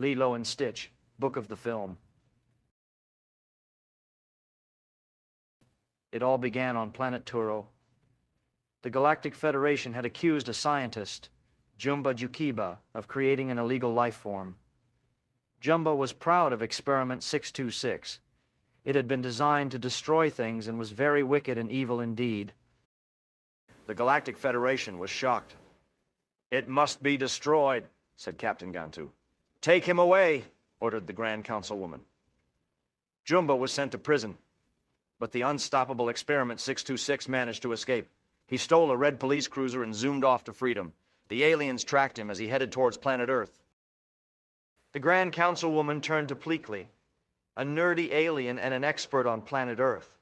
Lilo and Stitch, book of the film. It all began on planet Turo. The Galactic Federation had accused a scientist, Jumba Jukiba, of creating an illegal life form. Jumba was proud of Experiment 626. It had been designed to destroy things and was very wicked and evil indeed. The Galactic Federation was shocked. "It must be destroyed," said Captain Gantu. "Take him away," ordered the Grand Councilwoman. Jumba was sent to prison, but the unstoppable Experiment 626 managed to escape. He stole a red police cruiser and zoomed off to freedom. The aliens tracked him as he headed towards planet Earth. The Grand Councilwoman turned to Pleakley, a nerdy alien and an expert on planet Earth.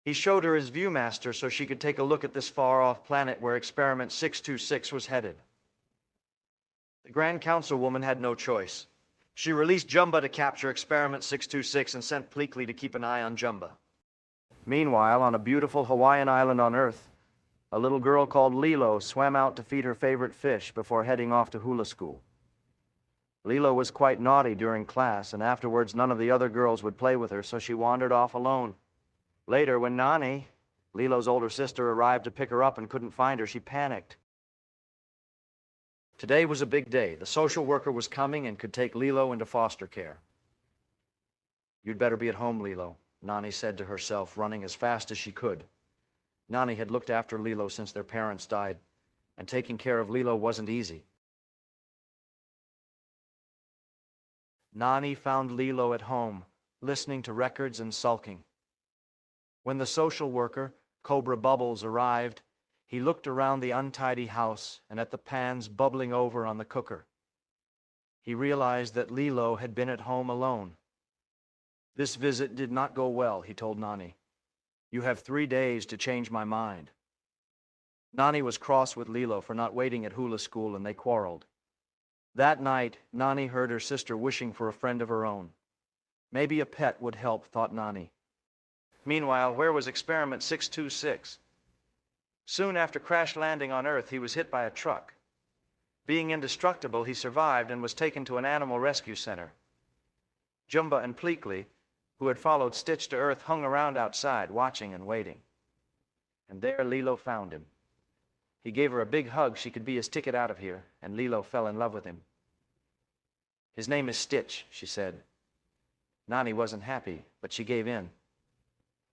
He showed her his Viewmaster so she could take a look at this far-off planet where Experiment 626 was headed. The Grand Councilwoman had no choice. She released Jumba to capture Experiment 626 and sent Pleakley to keep an eye on Jumba. Meanwhile, on a beautiful Hawaiian island on Earth, a little girl called Lilo swam out to feed her favorite fish before heading off to hula school. Lilo was quite naughty during class, and afterwards none of the other girls would play with her, so she wandered off alone. Later, when Nani, Lilo's older sister, arrived to pick her up and couldn't find her, she panicked. Today was a big day. The social worker was coming and could take Lilo into foster care. "You'd better be at home, Lilo," Nani said to herself, running as fast as she could. Nani had looked after Lilo since their parents died, and taking care of Lilo wasn't easy. Nani found Lilo at home, listening to records and sulking. When the social worker, Cobra Bubbles, arrived, he looked around the untidy house and at the pans bubbling over on the cooker. He realized that Lilo had been at home alone. "This visit did not go well," he told Nani. "You have 3 days to change my mind." Nani was cross with Lilo for not waiting at hula school, and they quarreled. That night, Nani heard her sister wishing for a friend of her own. Maybe a pet would help, thought Nani. Meanwhile, where was Experiment 626? Soon after crash landing on Earth, he was hit by a truck. Being indestructible, he survived and was taken to an animal rescue center. Jumba and Pleakley, who had followed Stitch to Earth, hung around outside, watching and waiting. And there Lilo found him. He gave her a big hug. She could be his ticket out of here, and Lilo fell in love with him. "His name is Stitch," she said. Nani wasn't happy, but she gave in.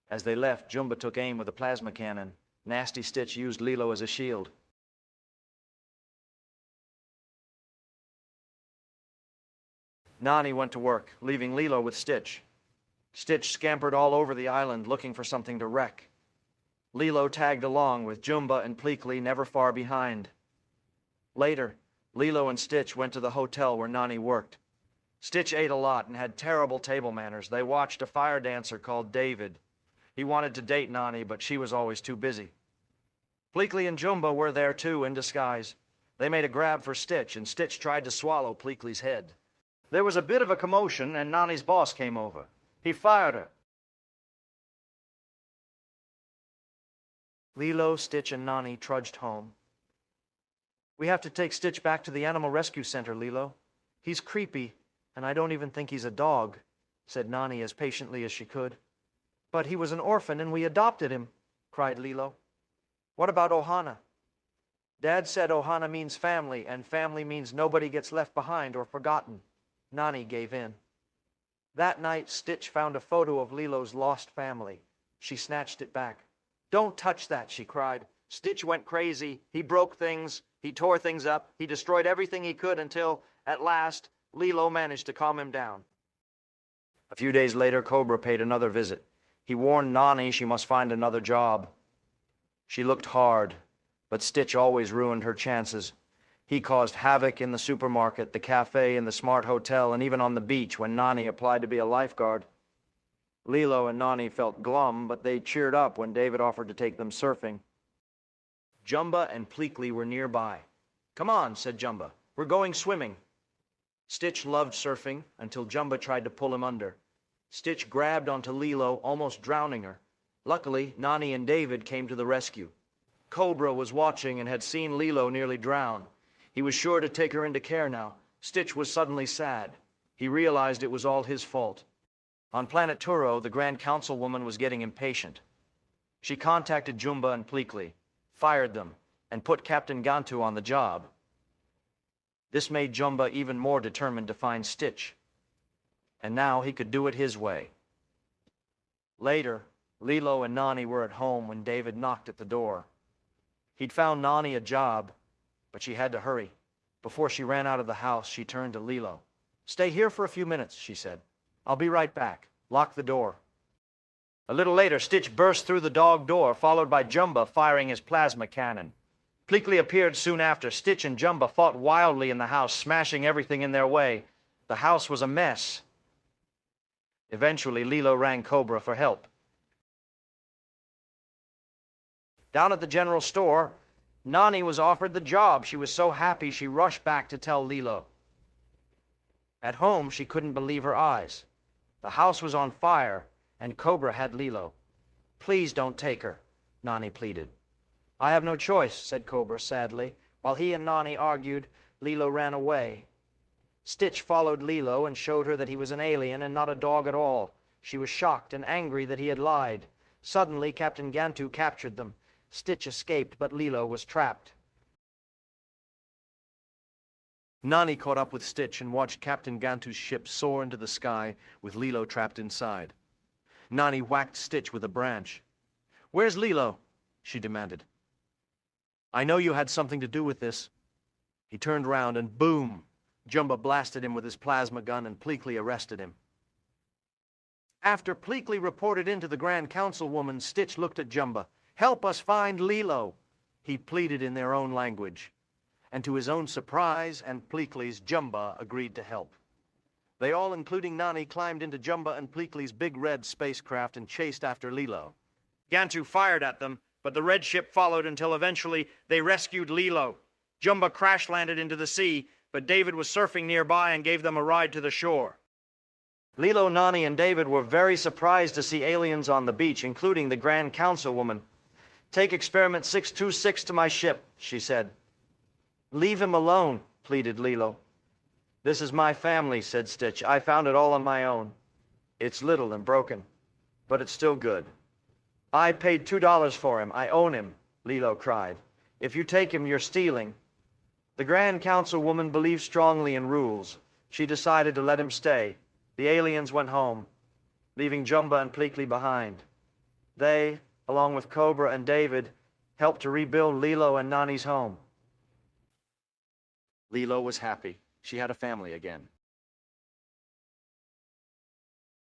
As they left, Jumba took aim with a plasma cannon. Nasty Stitch used Lilo as a shield. Nani went to work, leaving Lilo with Stitch. Stitch scampered all over the island looking for something to wreck. Lilo tagged along with Jumba and Pleakley never far behind. Later, Lilo and Stitch went to the hotel where Nani worked. Stitch ate a lot and had terrible table manners. They watched a fire dancer called David. He wanted to date Nani, but she was always too busy. Pleakley and Jumba were there too, in disguise. They made a grab for Stitch, and Stitch tried to swallow Pleakley's head. There was a bit of a commotion, and Nani's boss came over. He fired her. Lilo, Stitch, and Nani trudged home. "We have to take Stitch back to the Animal Rescue Center, Lilo. He's creepy, and I don't even think he's a dog," said Nani as patiently as she could. "But he was an orphan, and we adopted him," cried Lilo. "What about Ohana?" "Dad said Ohana means family, and family means nobody gets left behind or forgotten." Nani gave in. That night, Stitch found a photo of Lilo's lost family. She snatched it back. "Don't touch that," she cried. Stitch went crazy. He broke things. He tore things up. He destroyed everything he could until, at last, Lilo managed to calm him down. A few days later, Cobra paid another visit. He warned Nani she must find another job. She looked hard, but Stitch always ruined her chances. He caused havoc in the supermarket, the cafe, in the smart hotel, and even on the beach when Nani applied to be a lifeguard. Lilo and Nani felt glum, but they cheered up when David offered to take them surfing. Jumba and Pleakley were nearby. "Come on," said Jumba. "We're going swimming." Stitch loved surfing until Jumba tried to pull him under. Stitch grabbed onto Lilo, almost drowning her. Luckily, Nani and David came to the rescue. Cobra was watching and had seen Lilo nearly drown. He was sure to take her into care now. Stitch was suddenly sad. He realized it was all his fault. On planet Turo, the Grand Councilwoman was getting impatient. She contacted Jumba and Pleakley, fired them, and put Captain Gantu on the job. This made Jumba even more determined to find Stitch. And now he could do it his way. Later, Lilo and Nani were at home when David knocked at the door. He'd found Nani a job, but she had to hurry. Before she ran out of the house, she turned to Lilo. "Stay here for a few minutes," she said. "I'll be right back. Lock the door." A little later, Stitch burst through the dog door, followed by Jumba firing his plasma cannon. Pleakley appeared soon after. Stitch and Jumba fought wildly in the house, smashing everything in their way. The house was a mess. Eventually, Lilo rang Cobra for help. Down at the general store, Nani was offered the job. She was so happy she rushed back to tell Lilo. At home, she couldn't believe her eyes. The house was on fire, and Cobra had Lilo. "Please don't take her," Nani pleaded. "I have no choice," said Cobra sadly. While he and Nani argued, Lilo ran away. Stitch followed Lilo and showed her that he was an alien and not a dog at all. She was shocked and angry that he had lied. Suddenly, Captain Gantu captured them. Stitch escaped, but Lilo was trapped. Nani caught up with Stitch and watched Captain Gantu's ship soar into the sky with Lilo trapped inside. Nani whacked Stitch with a branch. "Where's Lilo?" she demanded. "I know you had something to do with this." He turned round and boom! Jumba blasted him with his plasma gun and Pleakley arrested him. After Pleakley reported into the Grand Councilwoman, Stitch looked at Jumba. "Help us find Lilo," he pleaded in their own language. And to his own surprise and Pleakley's, Jumba agreed to help. They all, including Nani, climbed into Jumba and Pleakley's big red spacecraft and chased after Lilo. Gantu fired at them, but the red ship followed until eventually they rescued Lilo. Jumba crash-landed into the sea, but David was surfing nearby and gave them a ride to the shore. Lilo, Nani, and David were very surprised to see aliens on the beach, including the Grand Councilwoman. "Take Experiment 626 to my ship," she said. "Leave him alone," pleaded Lilo. "This is my family," said Stitch. "I found it all on my own. It's little and broken, but it's still good." "I paid $2 for him. I own him," Lilo cried. "If you take him, you're stealing." The Grand Councilwoman believed strongly in rules. She decided to let him stay. The aliens went home, leaving Jumba and Pleakley behind. They, along with Cobra and David, helped to rebuild Lilo and Nani's home. Lilo was happy. She had a family again.